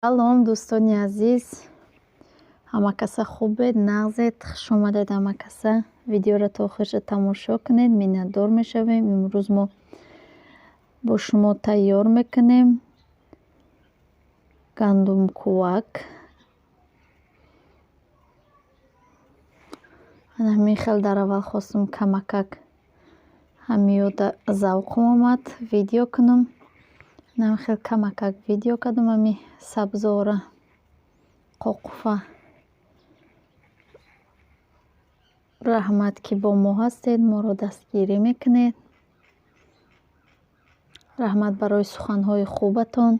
Салом, дӯстони азиз. Ҳама каса хубед? Нағзед? Хуш омадед ҳама каса. Видеоро то охирша тамошо кунед. Миннатдор мешавем. Имрӯз мо бо шумо тайёр мекунем гандумкӯвак. Ман ҳамин хел дар аввал хостам камакак ҳамиёда завқум омад видео кунам. Ҳамин хел камакак видео кардам. Ҳами сабзора қоқуфа. Раҳмат ки бо мо ҳастед, моро дастгирӣ мекунед. раҳмат барои суханҳои хубатон.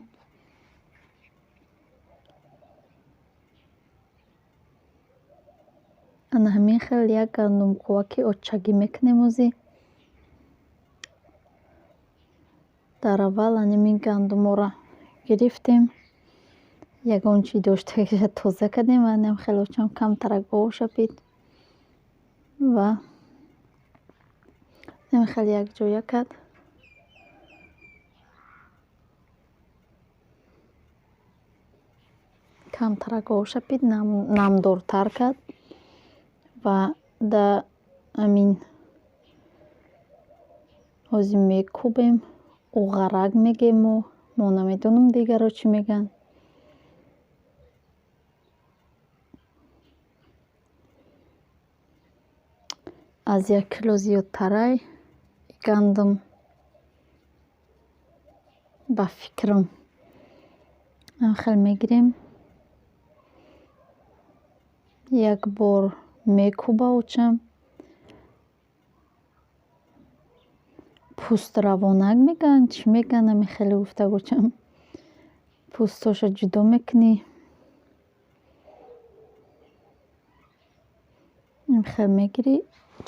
ана ҳамин хел як гандумкӯваки очагӣ мекунем озӣ. Дар аввал анимин гандуморо гирифтем. Ягон чӣ доштагиша тоза кардем ва ҳам хело чам камтарак бошапид ва ҳам хел якҷоя кард. камтарак бошапид намдортар кард ва да амин ҳози мекӯбем. уғарак мегем мо намедонам дигаро чӣ мегӯянд. аз 1 кило зиёдтарай гандум ба фикрам анхел мегирем. як бор мекӯба очам. пӯстравонак мегӯянд чӣ мегӯянд ҳами хеле гуфта очам. пӯсташо ҷудо мекунӣ. ин хел мегирӣ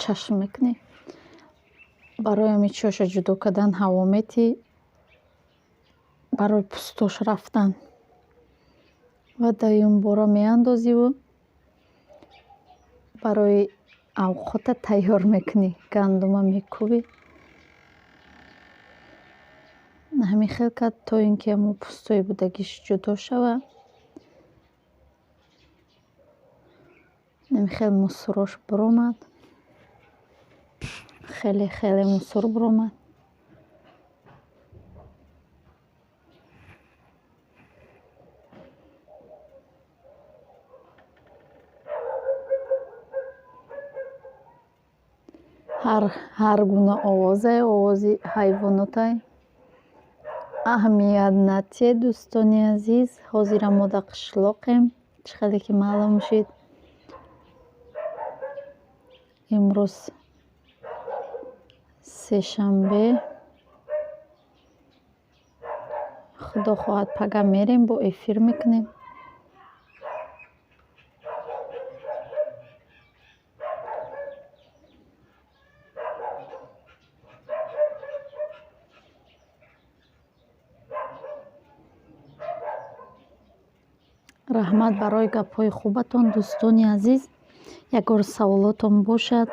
чашм мекунӣ. барои ҳами чашо ҷудо кардан ҳаво метӣ барои пӯстош рафтан ва дуюм бора меандозиву барои авқота тайёр мекунӣ. гандума мекӯбӣ. ҳамин хел кард то ин ки ҳамон пӯстои будагиш ҷудо шава. ҳамин хел мусурош буромад. хеле мусур буромад. ҳар гуна овозе овози ҳайвонотай аҳамият натиҳед. дӯстони азиз, ҳозирам мо дар қишлоқем. чӣ хеле ки маълум шид имрӯз сешанбе. худо хоҳад пага мерем бо эфир мекунем. раҳмат барои гапҳои хубатон. дӯстони азиз, ягор саволотон бошад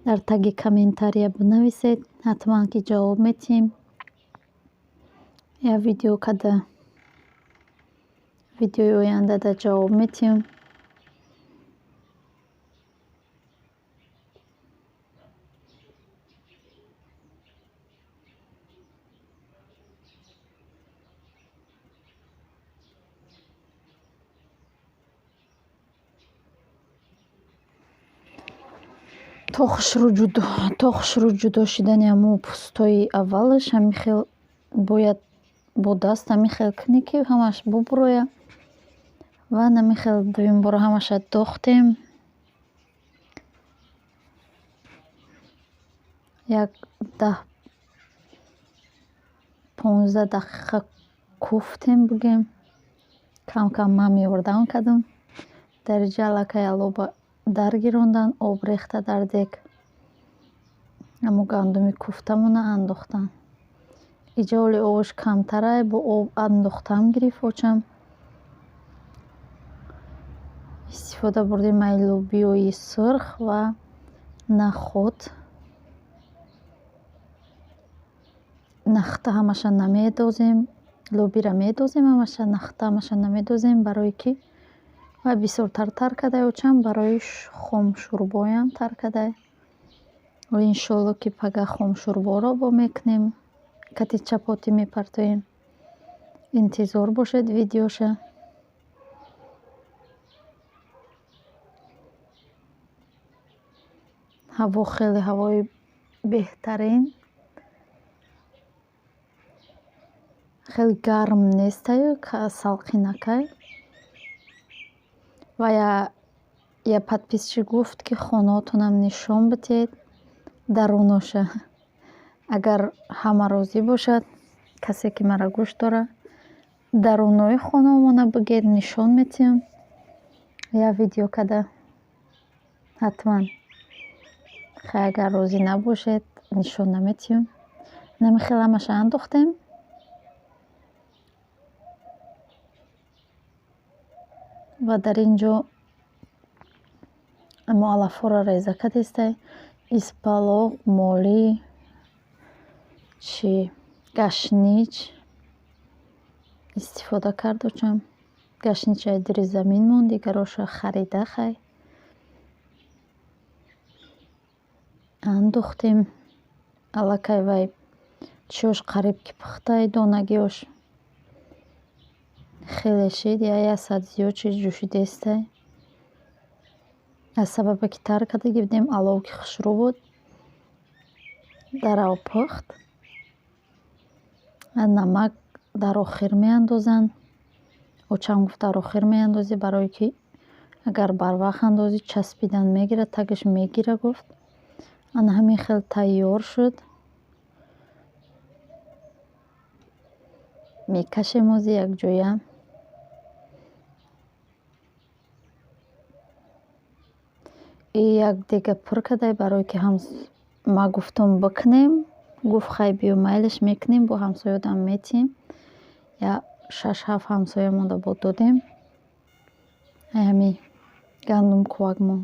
дар таги комментария бинависед. ҳатман ки ҷавоб метиҳем. я видео када видеои оянда да ҷавоб метиҳем. то хушрӯ ҷудо шидани ҳамон пӯстои аввалаш ҳамин хел бояд бо даст ҳамин хел кунӣ ки ҳамаш буброя ва ҳамин хел дуюм бора ҳамаша дохтем. як 10-15 дақиқа кӯфтем бугем. кам кам мам ёрдам кардам. дариҷа аллакай алоба даргирондан об рехта дар дег. ҳамон гандуми кӯфтамона андохтам. иҷа ҳоли обаш камтарай бо об андохтам гирифт очам. истифода бурдем ай лӯбиёи сурх ва наход. нахта ҳамаша намедозем. лобира медозем, ҳамаша нахтамаша намедозем, барое ки вай бисёртар тар карда очам, барои хомшӯрбоям тар карда. Иншолло ки пага хомшӯрборо бо мекунем, кати чапоти мепартоем. интизор бошед видеоша. ҳаво хеле ҳавои беҳтарин, хеле гарм нестаю, салқинакай. Ва я подписчик гуфт ки хонаотонам нишон бидиҳед даруноша. Агар ҳама розӣ бошад, касе ки мара гӯш дорад, дарунои хонаомона бигед, нишон метиҳам. Я видео карда ҳатман. хай агар розӣ набошед, нишон наметиҳам. Намехел ҳамаша андохтем. ва дар ин ҷо муаллафҳоро реза кардестай. испалоқ, молӣ, гашнич истифода кардочам. Гашничаи дири замин мон, дигароша харида хай андохтем. Аллакай вай чиёш қариб ки пухтай, донагиёш хеле шид, я сад зиёд чиз ҷӯшидестай. аз сабабе ки тар карда гирифтем, алов ки хушрӯ буд, дарав пухт. Намак дар охир меандозанд. очам гуфт дар охир меандозӣ, барое ки агар барвақт андозӣ часпидан мегирад, тагиш мегира гуфт. ана ҳамин хел тайёр шуд. мекашем ози якҷоя. як дега пур кардай, барое ки ма гуфтам бикунем, гуфт хай биё майлиш мекунем, бо ҳамсоёдам метиҳем. я 6-7 ҳамсоямонда бо додем. ҳамин гандум кӯвакмон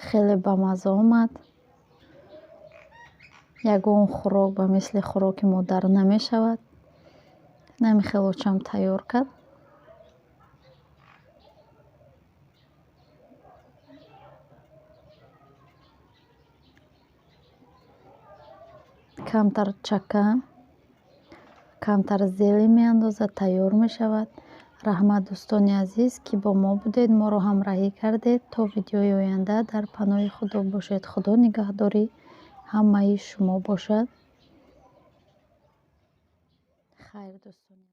хеле бамаза омад. ягон хӯрок ба мисли хӯроки модар намешавад. ҳамин хел очам тайёр кард. камтар чака, камтар зели меандозад, тайёр мешавад. раҳмат дӯстони азиз, ки бо мо будед, моро ҳамроҳӣ кардед. То видеои оянда дар паноҳи худо бошед. худо нигаҳдори ҳамаи шумо бошад. хайр дӯстони